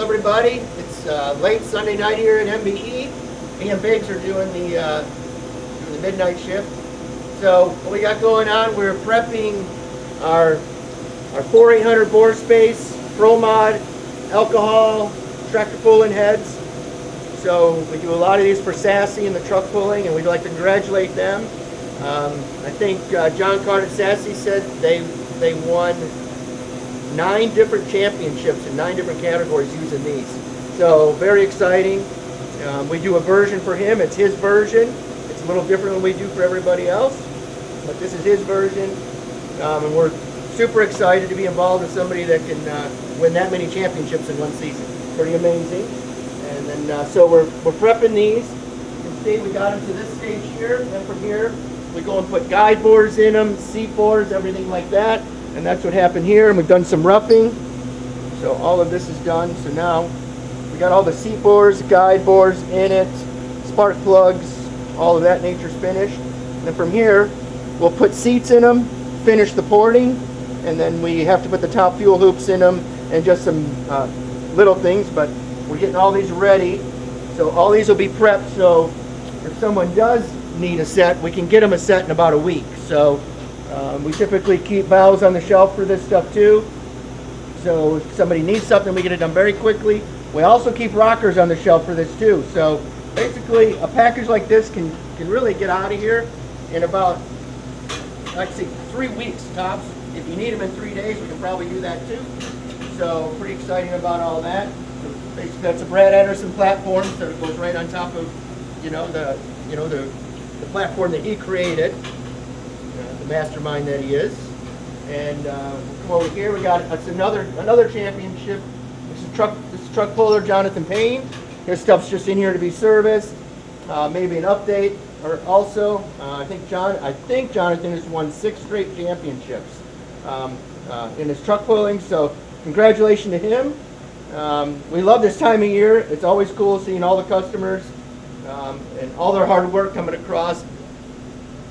Mooresville, everybody. It's late Sunday night here at MBE. Me and Biggs are doing the midnight shift. So what we got going on, we're prepping our 4800 bore space, Pro Mod, alcohol, tractor pulling heads. So we do a lot of these for Sassy and the truck pulling, and we'd like to congratulate them. I think John Carter Sassy said they won 9 different championships in 9 different categories using these. So very exciting. We do a version for him. It's his version. It's a little different than we do for everybody else, but this is his version. And we're super excited to be involved with somebody that can win that many championships in one season. Pretty amazing. And then so we're prepping these. You can see we got them to this stage here, and then from here we go and put guide bores in them, seat bores, everything like that. And that's what happened here, and we've done some roughing. So all of this is done. So now we got all the seat bores, guide bores in it, spark plugs, all of that nature's finished. And then from here, we'll put seats in them, finish the porting, and then we have to put the top fuel hoops in them and just some little things, but we're getting all these ready. So all these will be prepped, so if someone does need a set, we can get them a set in about a week. So we typically keep valves on the shelf for this stuff too. So if somebody needs something, we get it done very quickly. We also keep rockers on the shelf for this too. So basically, a package like this can really get out of here in about, let's see, 3 weeks tops. If you need them in 3 days, we can probably do that too. So pretty exciting about all that. So basically, that's a Brad Anderson platform, so it goes right on top of, the platform that he created. The mastermind that he is. And come over here, we got another championship. This is truck puller Jonathan Payne. His stuff's just in here to be serviced. Maybe an update, or also I think Jonathan has won 6 straight championships in his truck pulling. So congratulations to him. We love this time of year. It's always cool seeing all the customers and all their hard work coming across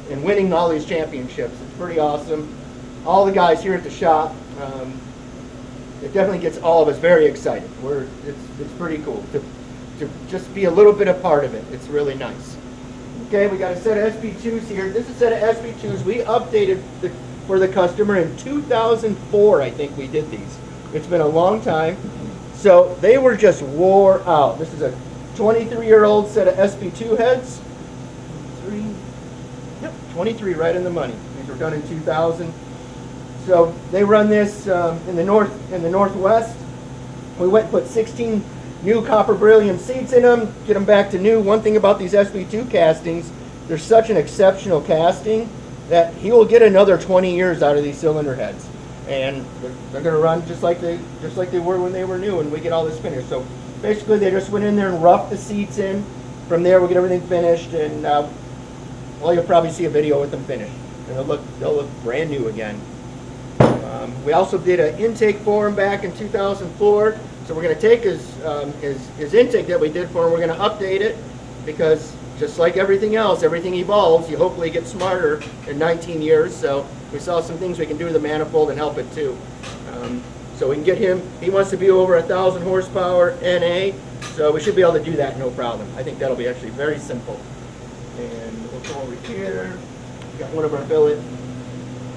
and winning all these championships. It's pretty awesome. All the guys here at the shop, it definitely gets all of us very excited. It's pretty cool to just be a little bit a part of it. It's really nice. Okay, we got a set of SB2s here. This is a set of SB2s we updated for the customer in 2004, I think we did these. It's been a long time. So they were just wore out. This is a 23-year-old set of SB2 heads. 23, right in the money. These were done in 2000. So they run this in the northwest. We went and put 16 new copper beryllium seats in them, get them back to new. One thing about these SB2 castings, they're such an exceptional casting that he will get another 20 years out of these cylinder heads, and they're going to run just like they were when they were new, and we get all this finished. So basically, they just went in there and roughed the seats in. From there, we get everything finished, and well, you'll probably see a video with them finished, and they'll look brand new again. We also did an intake for him back in 2004. So we're going to take his intake that we did for him. We're going to update it, because just like everything else, everything evolves. You hopefully get smarter in 19 years. So we saw some things we can do to the manifold and help it too. So we can get him. He wants to be over 1,000 horsepower NA. So we should be able to do that no problem. I think that'll be actually very simple. And we'll go over here. We've got one of our billet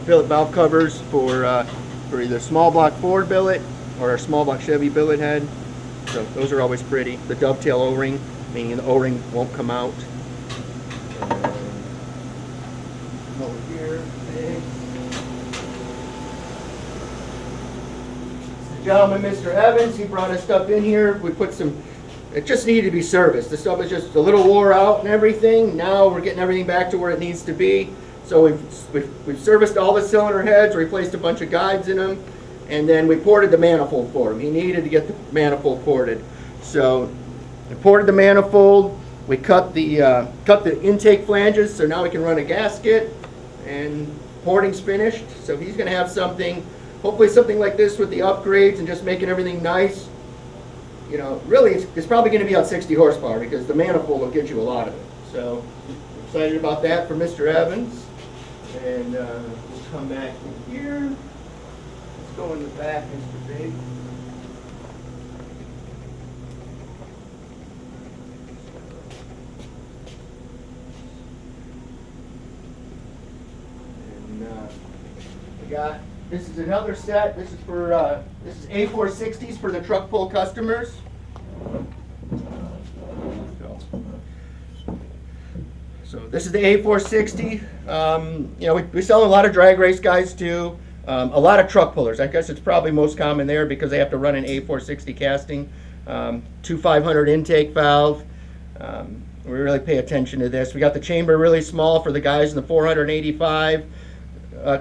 valve covers for either small block Ford billet or a small block Chevy billet head. So those are always pretty. The dovetail O-ring, meaning the O-ring won't come out. Over here, the gentleman, Mr. Evans, he brought his stuff in here. We put some, it just needed to be serviced. The stuff is just a little wore out and everything. Now we're getting everything back to where it needs to be. So we've serviced all the cylinder heads, replaced a bunch of guides in them, and then we ported the manifold for him. He needed to get the manifold ported. So we ported the manifold, we cut the intake flanges, so now we can run a gasket, and porting's finished. So he's going to have something, hopefully something like this with the upgrades and just making everything nice. You know, really it's probably going to be on 60 horsepower, because the manifold will get you a lot of it. So excited about that for Mr. Evans. And we'll come back in here. Let's go in the back, Mr. Big. This is another set. This is for this is A460s for the truck pull customers. So this is the A460. You know, we sell a lot of drag race guys too. A lot of truck pullers. I guess it's probably most common there because they have to run an A460 casting. 2500 intake valve. We really pay attention to this. We got the chamber really small for the guys in the 485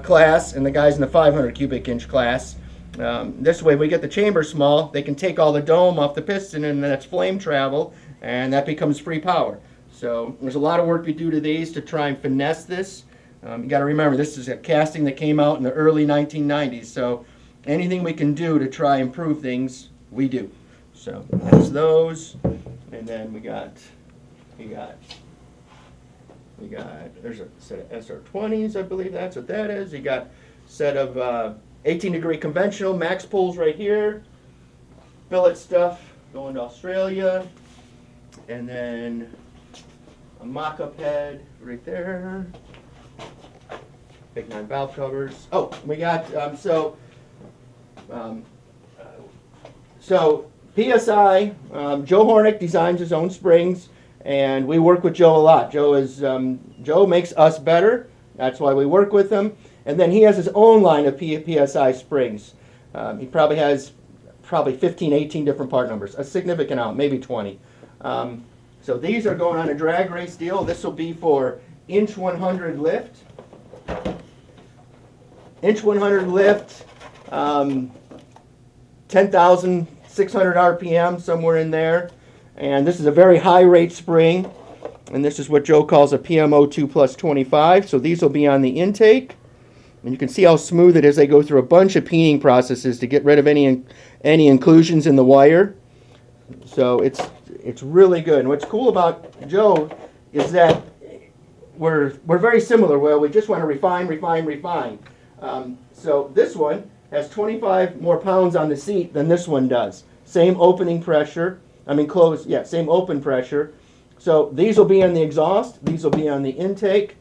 class and the guys in the 500 cubic inch class. This way we get the chamber small, they can take all the dome off the piston and then it's flame travel and that becomes free power. So there's a lot of work we do to these to try and finesse this. You got to remember this is a casting that came out in the early 1990s, so anything we can do to try and improve things, we do. So that's those, and then we got there's a set of SR20s, I believe that's what that is. You got a set of 18 degree conventional max pulls right here, billet stuff going to Australia, and then a mock-up head right there. Big 9 valve covers. Oh, we got so PSI. Joe Hornick designs his own springs, and we work with Joe a lot. Joe makes us better. That's why we work with him. And then he has his own line of PSI springs. He probably has 15, 18 different part numbers, a significant amount, maybe 20. So these are going on a drag race deal. This will be for inch 100 lift. Inch 100 lift, 10,600 RPM, somewhere in there. And this is a very high rate spring. And this is what Joe calls a PMO2 plus 25. So these will be on the intake. And you can see how smooth it is. They go through a bunch of peening processes to get rid of any inclusions in the wire. So it's really good. And what's cool about Joe is that we're very similar. Well, we just want to refine. So this one has 25 more pounds on the seat than this one does. Same opening pressure. Same open pressure. So these will be on the exhaust. These will be on the intake.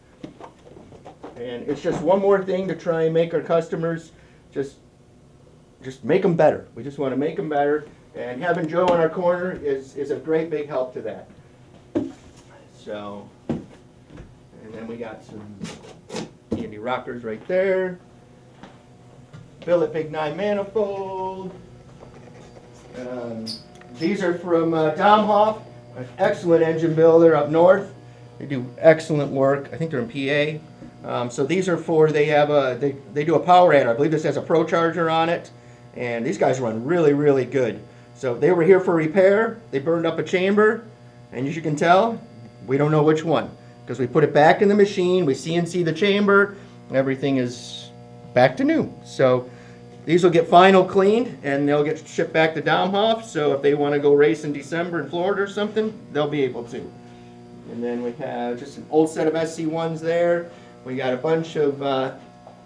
And it's just one more thing to try and make our customers just make them better. We just want to make them better. And having Joe in our corner is a great big help to that. So, and then we got some Dyno Rockers right there. Billet Big 9 manifold. These are from Domhoff, an excellent engine builder up north. They do excellent work. I think they're in PA. So these are for, they do a power adder. I believe this has a Pro Charger on it. And these guys run really, really good. So they were here for repair. They burned up a chamber. And as you can tell, we don't know which one. Because we put it back in the machine, we CNC the chamber, everything is back to new. So these will get final cleaned and they'll get shipped back to Domhoff. So if they want to go race in December in Florida or something, they'll be able to. And then we have just an old set of SC1s there. We got a bunch of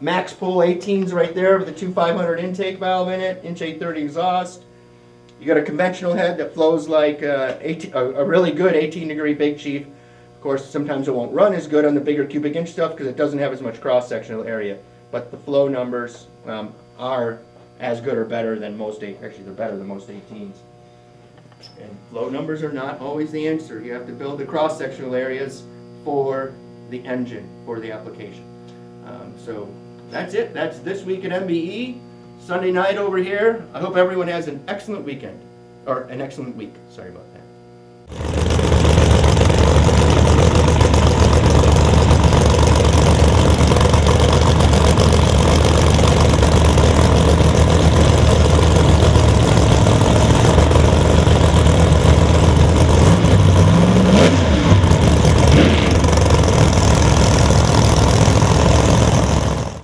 max pull 18s right there with a 2500 intake valve in it, inch 830 exhaust. You got a conventional head that flows like a really good 18 degree Big Chief. Of course, sometimes it won't run as good on the bigger cubic inch stuff because it doesn't have as much cross-sectional area. But the flow numbers are as good or better than most, actually they're better than most 18s. And flow numbers are not always the answer. You have to build the cross-sectional areas for the engine, for the application. So that's it. That's this week at MBE. Sunday night over here. I hope everyone has an excellent weekend, or an excellent week. Sorry about that.